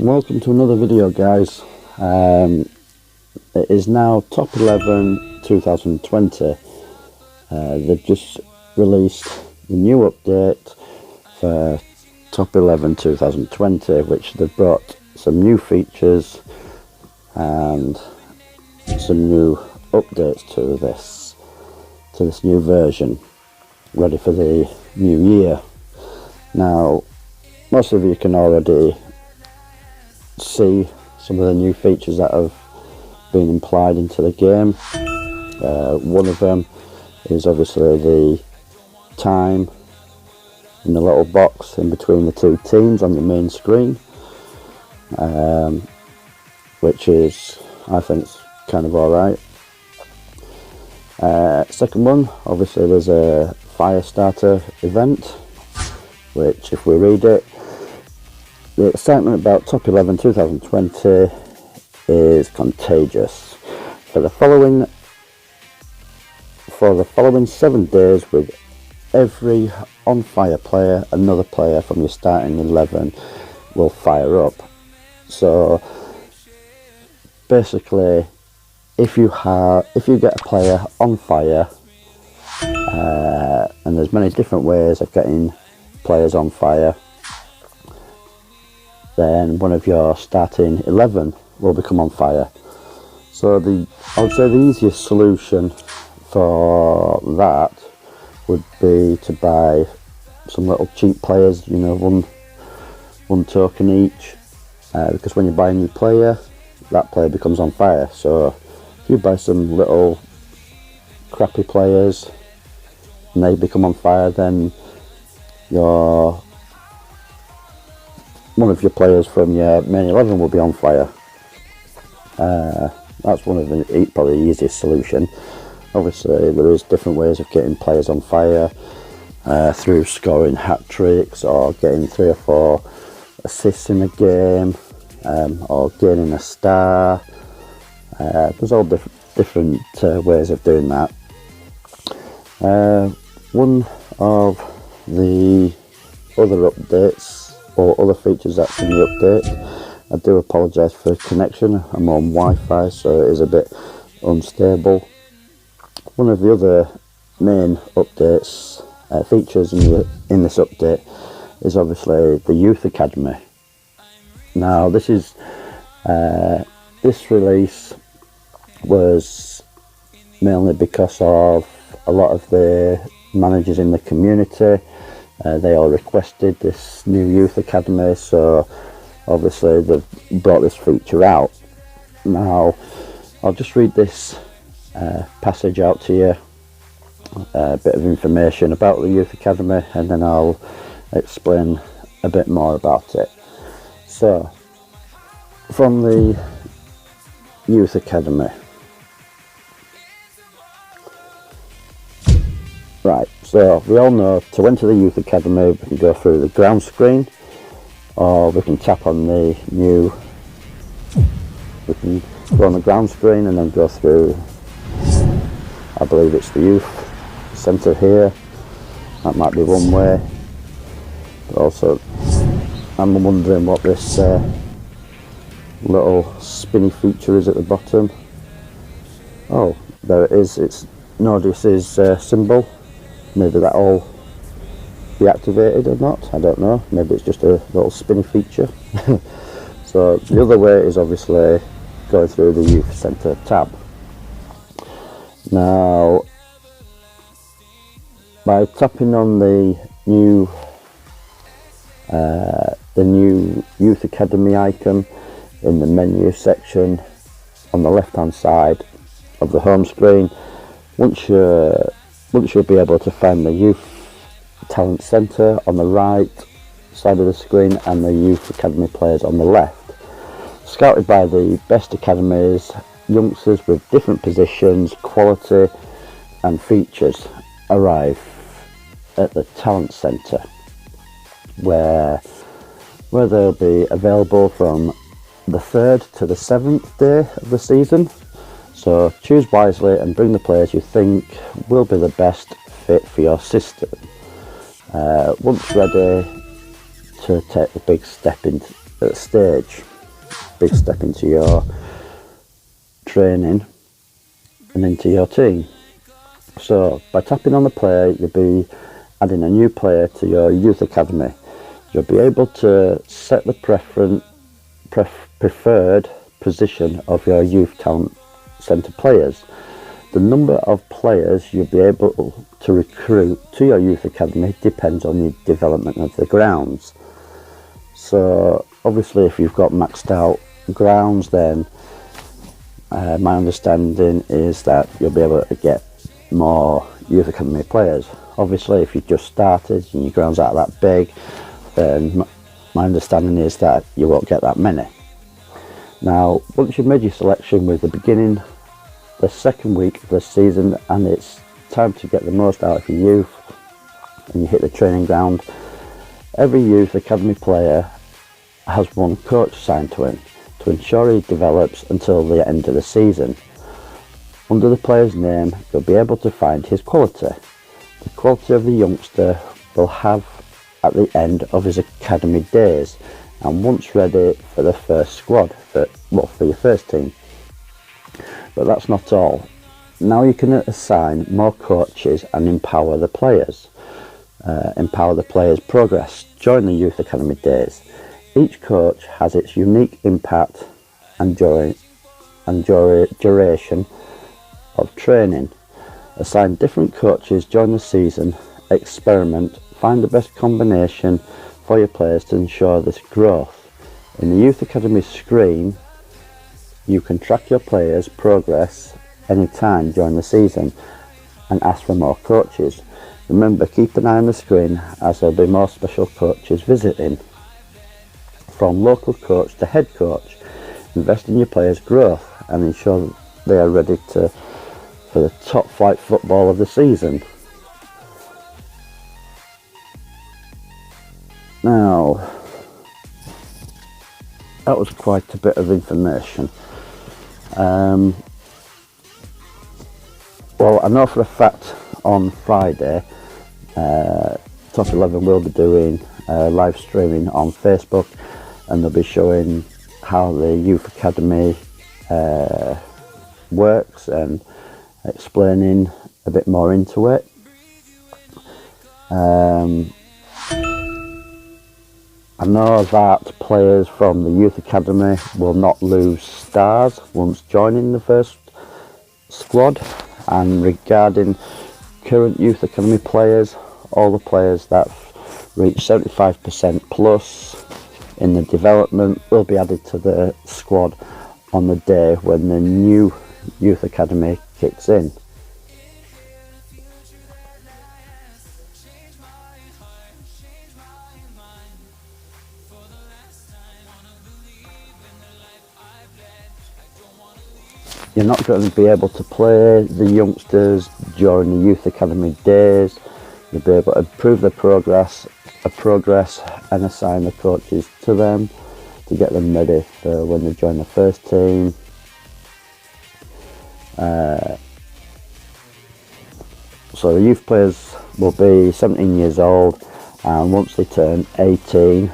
Welcome to another video, guys. It is now top 11 2020. They've just released the new update for top 11 2020, which they've brought some new features and some new updates to this new version, ready for the new year. Now, most of you can already see some of the new features that have been implied into the game. One of them is obviously the time in the little box in between the two teams on the main screen, which is, I think, kind of alright. Second one, obviously there's a fire starter event, which, if we read it, the excitement about top 11 2020 is contagious. For the following 7 days, with every on fire player, another player from your starting 11 will fire up. So basically, if you get a player on fire, and there's many different ways of getting players on fire, then one of your starting 11 will become on fire. So I would say the easiest solution for that would be to buy some little cheap players, you know, one token each, because when you buy a new player, that player becomes on fire. So if you buy some little crappy players and they become on fire, then one of your players from your main 11 will be on fire. That's one of the probably the easiest solution. Obviously, there is different ways of getting players on fire, through scoring hat tricks or getting 3 or 4 assists in a game, or gaining a star. There's all different ways of doing that. One of the other updates or other features that's in the update, I do apologise for connection. I'm on Wi-Fi, so it is a bit unstable. One of the other main updates, features in this update, is obviously the Youth Academy. Now, this release was mainly because of a lot of the managers in the community. They all requested this new Youth Academy, so obviously they've brought this feature out. Now, I'll just read this passage out to you, a bit of information about the Youth Academy, and then I'll explain a bit more about it. So, from the Youth Academy. Right, so we all know to enter the Youth Academy we can go through the ground screen, or we can tap on the new, we can go on the ground screen and then go through, I believe it's the Youth Centre here. That might be one way, but also I'm wondering what this little spinny feature is at the bottom. Oh, there it is. It's Nordis's symbol. Maybe that'll be activated or not, I don't know. Maybe it's just a little spinny feature. So the other way is obviously going through the Youth Centre tab. Now, by tapping on the new Youth Academy icon in the menu section on the left hand side of the home screen, once you'll be able to find the Youth Talent Centre on the right side of the screen and the Youth Academy players on the left. Scouted by the best academies, youngsters with different positions, quality and features arrive at the Talent Centre, where they'll be available from the 3rd to the 7th day of the season. So choose wisely and bring the players you think will be the best fit for your system. Once ready to take the big step into the stage. big step into your training and into your team. So by tapping on the player, you'll be adding a new player to your youth academy. You'll be able to set the preferred position of your youth talent centre players. The number of players you'll be able to recruit to your youth academy depends on the development of the grounds. So obviously if you've got maxed out grounds, then my understanding is that you'll be able to get more youth academy players. Obviously if you've just started and your grounds aren't that big, then my understanding is that you won't get that many. Now once you've made your selection with the second week of the season, and it's time to get the most out of your youth, and you hit the training ground, every youth academy player has one coach assigned to him to ensure he develops until the end of the season. Under the player's name, you'll be able to find his quality. The quality of the youngster will have at the end of his academy days, and once ready for the first squad, for your first team. But that's not all. Now you can assign more coaches and empower the players. Empower the players' progress during the youth academy days. Each coach has its unique impact and duration of training. Assign different coaches during the season. Experiment. Find the best combination for your players to ensure this growth. In the youth academy screen, you can track your players' progress anytime during the season and ask for more coaches. Remember, keep an eye on the screen as there'll be more special coaches visiting. From local coach to head coach, invest in your players' growth and ensure they are ready for the top flight football of the season. Now, that was quite a bit of information. Well, I know for a fact on Friday, Top 11 will be doing live streaming on Facebook, and they'll be showing how the Youth Academy works and explaining a bit more into it. I know that players from the Youth Academy will not lose stars once joining the first squad, and regarding current Youth Academy players, all the players that reach 75% plus in the development will be added to the squad on the day when the new Youth Academy kicks in. You're not going to be able to play the youngsters during the Youth Academy days. You'll be able to improve their progress and assign the coaches to them to get them ready for when they join the first team. So the youth players will be 17 years old, and once they turn 18,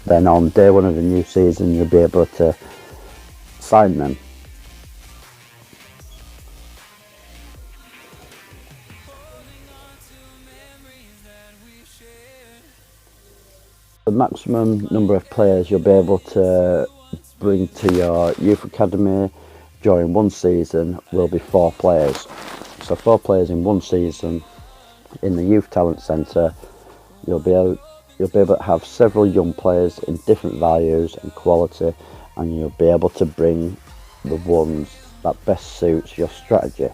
then on day one of the new season you'll be able to sign them. The maximum number of players you'll be able to bring to your youth academy during one season will be 4 players. So 4 players in one season in the Youth Talent Centre. You'll be able to have several young players in different values and quality, and you'll be able to bring the ones that best suits your strategy.